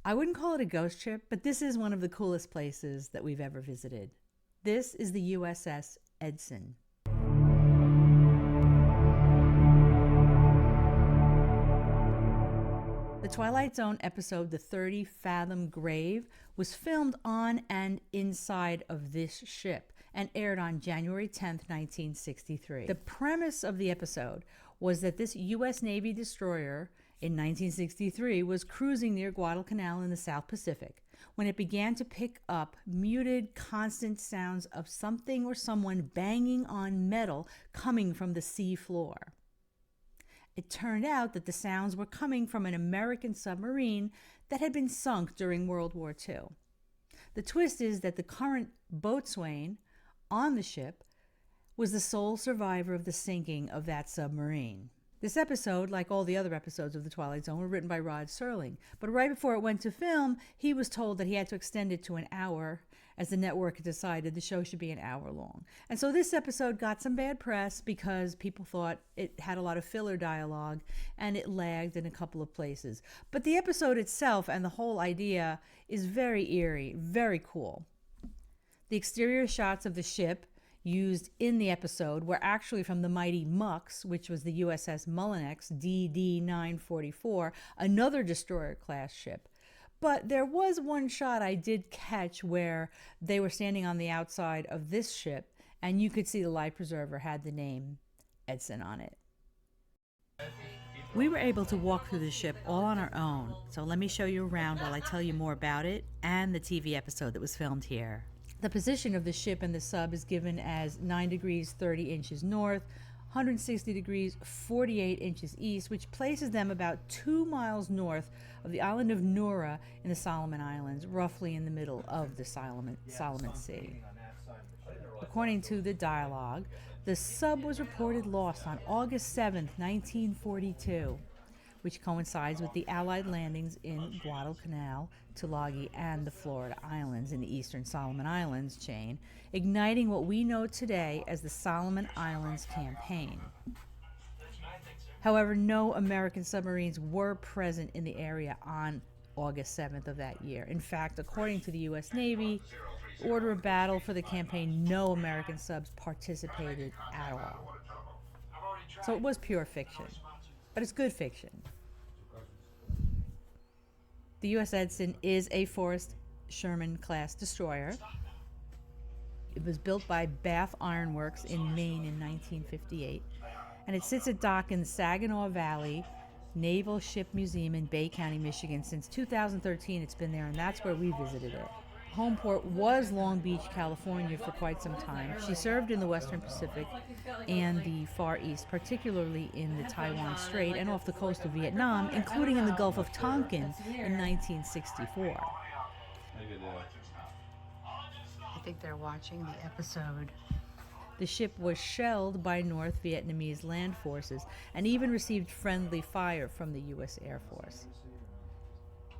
I wouldn't call it a ghost ship, but this is one of the coolest places that we've ever visited. This is the USS Edson. The Twilight Zone episode, The 30 Fathom Grave, was filmed on and inside of this ship and aired on January 10th, 1963. The premise of the episode was that this U.S. Navy destroyer in 1963 was cruising near Guadalcanal in the South Pacific when it began to pick up muted, constant sounds of something or someone banging on metal coming from the sea floor. It turned out that the sounds were coming from an American submarine that had been sunk during World War II. The twist is that the current boatswain on the ship was the sole survivor of the sinking of that submarine. This episode, like all the other episodes of The Twilight Zone, were written by Rod Serling. But right before it went to film, he was told that he had to extend it to an hour, as the network had decided the show should be an hour long. And so this episode got some bad press because people thought it had a lot of filler dialogue and it lagged in a couple of places. But the episode itself and the whole idea is very eerie, very cool. The exterior shots of the ship used in the episode were actually from the Mighty Mucks, which was the USS Mullinex DD-944, another destroyer-class ship. But there was one shot I did catch where they were standing on the outside of this ship, and you could see the life preserver had the name Edson on it. We were able to walk through the ship all on our own, so let me show you around while I tell you more about it and the TV episode that was filmed here. The position of the ship and the sub is given as 9 degrees 30 inches north, 160 degrees 48 inches east, which places them about 2 miles north of the island of Nura in the Solomon Islands, roughly in the middle of the Solomon Sea. According to the dialogue, the sub was reported lost on August 7th, 1942, which coincides with the Allied landings in Guadalcanal, Tulagi, and the Florida Islands in the eastern Solomon Islands chain, igniting what we know today as the Solomon Islands Campaign. However, no American submarines were present in the area on August 7th of that year. In fact, according to the U.S. Navy order of battle for the campaign, no American subs participated at all. So it was pure fiction, but it's good fiction. The U.S. Edson is a Forrest Sherman-class destroyer. It was built by Bath Iron Works in Maine in 1958, and it sits at dock in the Saginaw Valley Naval Ship Museum in Bay County, Michigan. Since 2013, it's been there, and that's where we visited it. Home port was Long Beach, California for quite some time. She served in the Western Pacific and the Far East, particularly in the Taiwan Strait and off the coast of Vietnam, including in the Gulf of Tonkin in 1964. I think they're watching the episode. The ship was shelled by North Vietnamese land forces and even received friendly fire from the U.S. Air Force.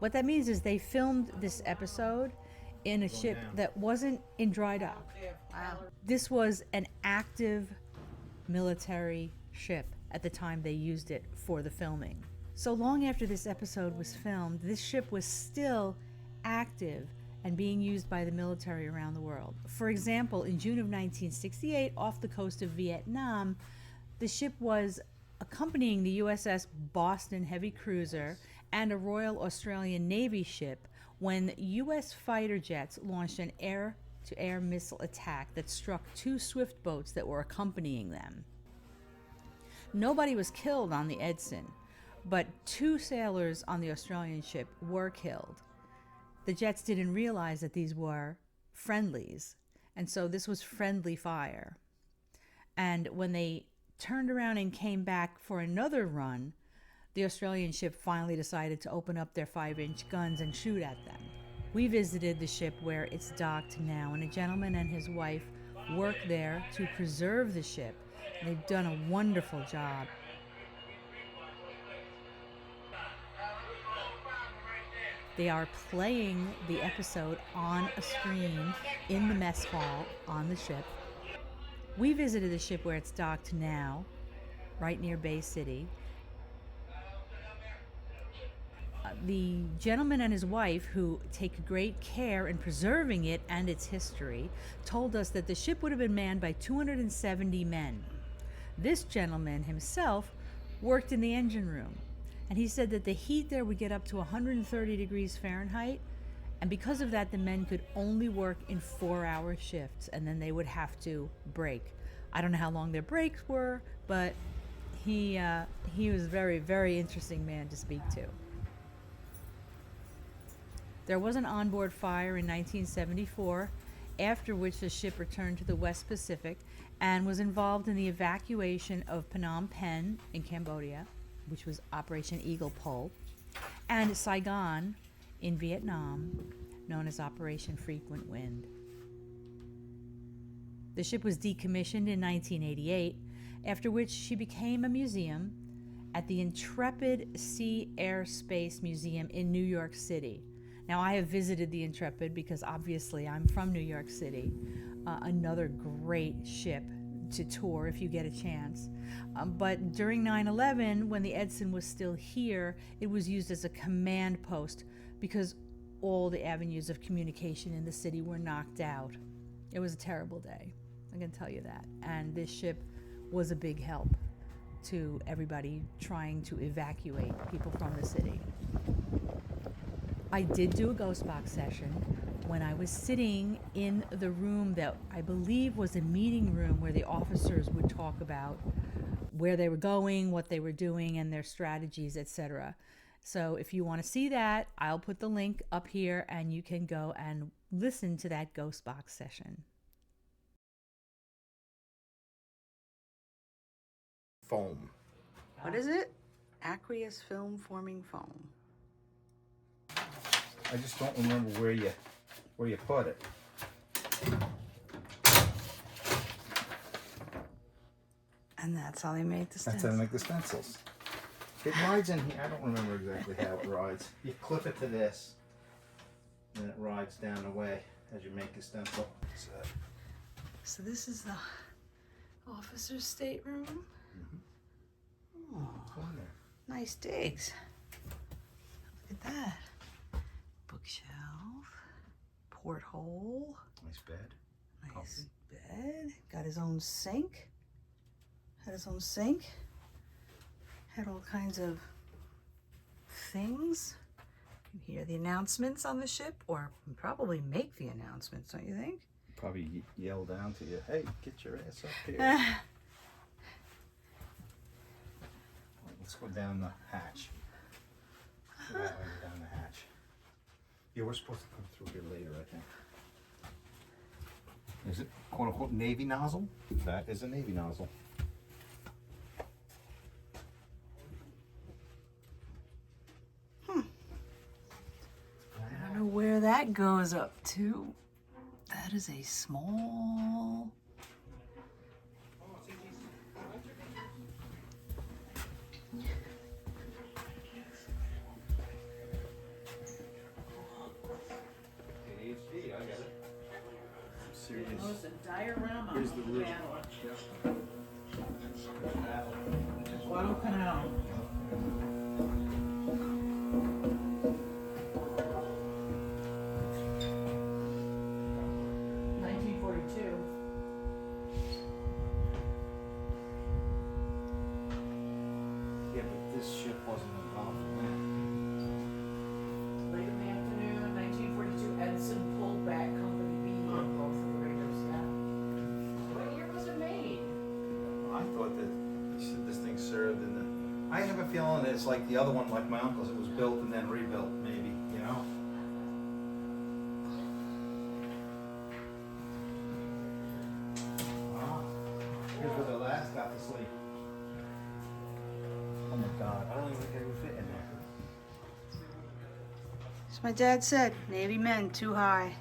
What that means is they filmed this episode in a ship that wasn't in dry dock. Wow. This was an active military ship at the time they used it for the filming. So long after this episode was filmed, this ship was still active and being used by the military around the world. For example, in June of 1968, off the coast of Vietnam, the ship was accompanying the USS Boston heavy cruiser and a Royal Australian Navy ship when U.S. fighter jets launched an air-to-air missile attack that struck 2 swift boats that were accompanying them. Nobody was killed on the Edson, but 2 sailors on the Australian ship were killed. The jets didn't realize that these were friendlies, and so this was friendly fire. And when they turned around and came back for another run, the Australian ship finally decided to open up their 5-inch guns and shoot at them. We visited the ship where it's docked now, and a gentleman and his wife work there to preserve the ship. They've done a wonderful job. They are playing the episode on a screen in the mess hall on the ship. We visited the ship where it's docked now, right near Bay City. the gentleman and his wife, who take great care in preserving it and its history, told us that the ship would have been manned by 270 men. This gentleman himself worked in the engine room, and he said that the heat there would get up to 130 degrees Fahrenheit, and because of that, the men could only work in 4-hour shifts, and then they would have to break. I don't know how long their breaks were, but he was a very, very interesting man to speak to. There was an onboard fire in 1974, after which the ship returned to the West Pacific and was involved in the evacuation of Phnom Penh in Cambodia, which was Operation Eagle Pole, and Saigon in Vietnam, known as Operation Frequent Wind. The ship was decommissioned in 1988, after which she became a museum at the Intrepid Sea Air Space Museum in New York City. Now, I have visited the Intrepid because obviously I'm from New York City. Another great ship to tour if you get a chance. But during 9/11, when the Edson was still here, it was used as a command post because all the avenues of communication in the city were knocked out. It was a terrible day, I can tell you that. And this ship was a big help to everybody trying to evacuate people from the city. I did do a ghost box session when I was sitting in the room that I believe was a meeting room where the officers would talk about where they were going, what they were doing, and their strategies, etc. So if you want to see that, I'll put the link up here and you can go and listen to that ghost box session. Foam. What is it? Aqueous film forming foam. I just don't remember where you put it. And that's how they make the That's stencils. how they make the stencils. It rides in here. I don't remember exactly how it rides. You clip it to this, and it rides down the way as you make a stencil. So this is the officer's stateroom. Oh, nice digs. Look at that. Bookshelf, porthole. Nice bed. Nice bed. Got his own sink. Had his own sink. Had all kinds of things. You can hear the announcements on the ship, or probably make the announcements, don't you think? Probably yell down to you, "Hey, get your ass up here." Let's go down the hatch. Go that way, down the hatch. Yeah, we're supposed to come through here later, I think. Is it quote unquote Navy nozzle? That is a Navy nozzle. I don't know where that goes up to. That is a small... Oh, it's a diorama. Here's the roof. Guadalcanal. Yeah, but this ship wasn't involved in Late in the afternoon, 1942, Edson pulled back Company B on both of the radar staff. What year was it made? that. I thought that you said this thing served in the... I have a feeling that it's like the other one, like my uncle's. It was built and then rebuilt, maybe, you know? Here's where the last got to sleep. Oh my God, I don't even think they would fit in there. As my dad said, Navy men too high.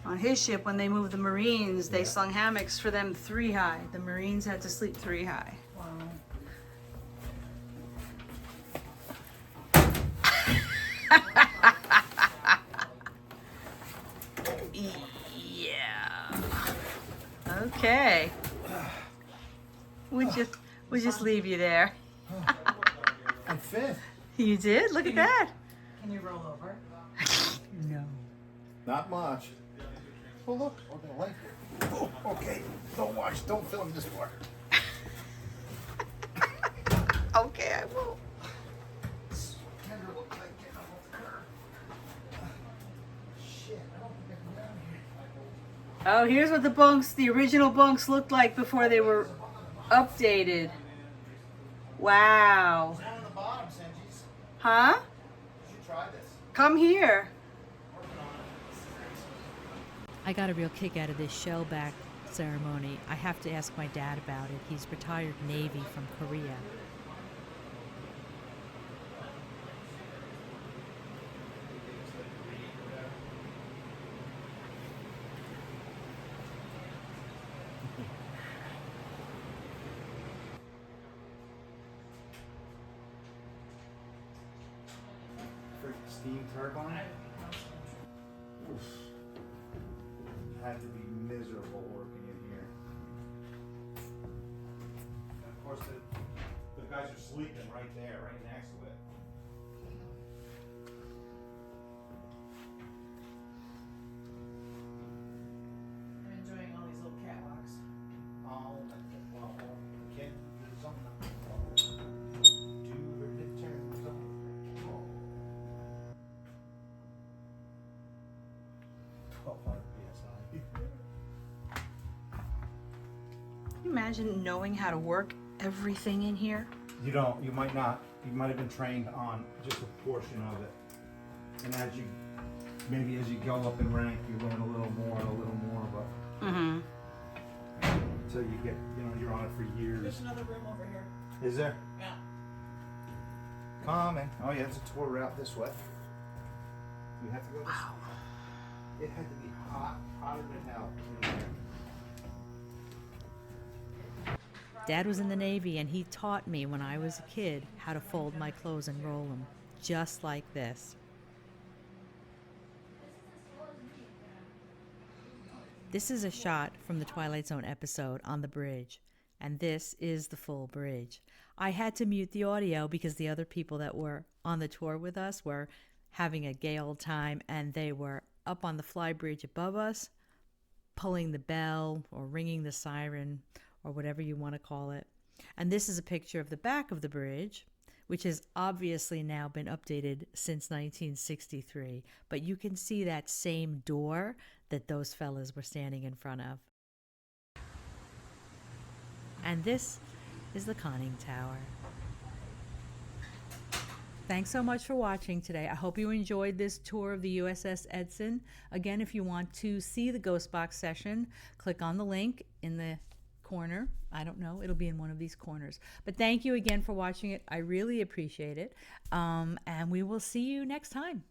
On his ship, when they moved the Marines, they slung hammocks for them 3 high. The Marines had to sleep 3 high. Wow. Yeah. Okay. We'll just leave you there. On fifth. You did? Look at that. Can you roll over? No. Not much. Oh look, we're gonna like it. Oh, okay, don't watch, don't film this part. Okay, I will. Kendra looked like getting off the curb. Shit, I don't think I can get down here. Oh, here's what the bunks, the original bunks looked like before they were updated. Wow. Down on the bottom, Senjis. Huh? You should try this. Come here. I got a real kick out of this shellback ceremony. I have to ask my dad about it. He's retired Navy from Korea. For steam turbine? Oof. Had to be miserable working in here. And of course, the guys are sleeping right there, right next to it. I'm enjoying all these little catwalks. Oh, well, kid, there's something. Do return something. 1200 psi. Can you imagine knowing how to work everything in here? You don't. You might not. You might have been trained on just a portion of it, and maybe as you go up in rank, you learn a little more, but Mm-hmm. until you get, you're on it for years. There's another room over here. Is there? Yeah. Coming. Oh yeah, it's a tour route this way. We have to go this Wow. way. It had to be hot, hotter than hell in there. Dad was in the Navy, and he taught me when I was a kid how to fold my clothes and roll them, just like this. This is a shot from the Twilight Zone episode on the bridge, and this is the full bridge. I had to mute the audio because the other people that were on the tour with us were having a gay old time, and they were up on the fly bridge above us, pulling the bell or ringing the siren or whatever you want to call it. And this is a picture of the back of the bridge, which has obviously now been updated since 1963. But you can see that same door that those fellas were standing in front of. And this is the conning tower. Thanks so much for watching today. I hope you enjoyed this tour of the USS Edson. Again, if you want to see the Ghost Box session, click on the link in the corner. I don't know, it'll be in one of these corners. But thank you again for watching it. I really appreciate it. And we will see you next time.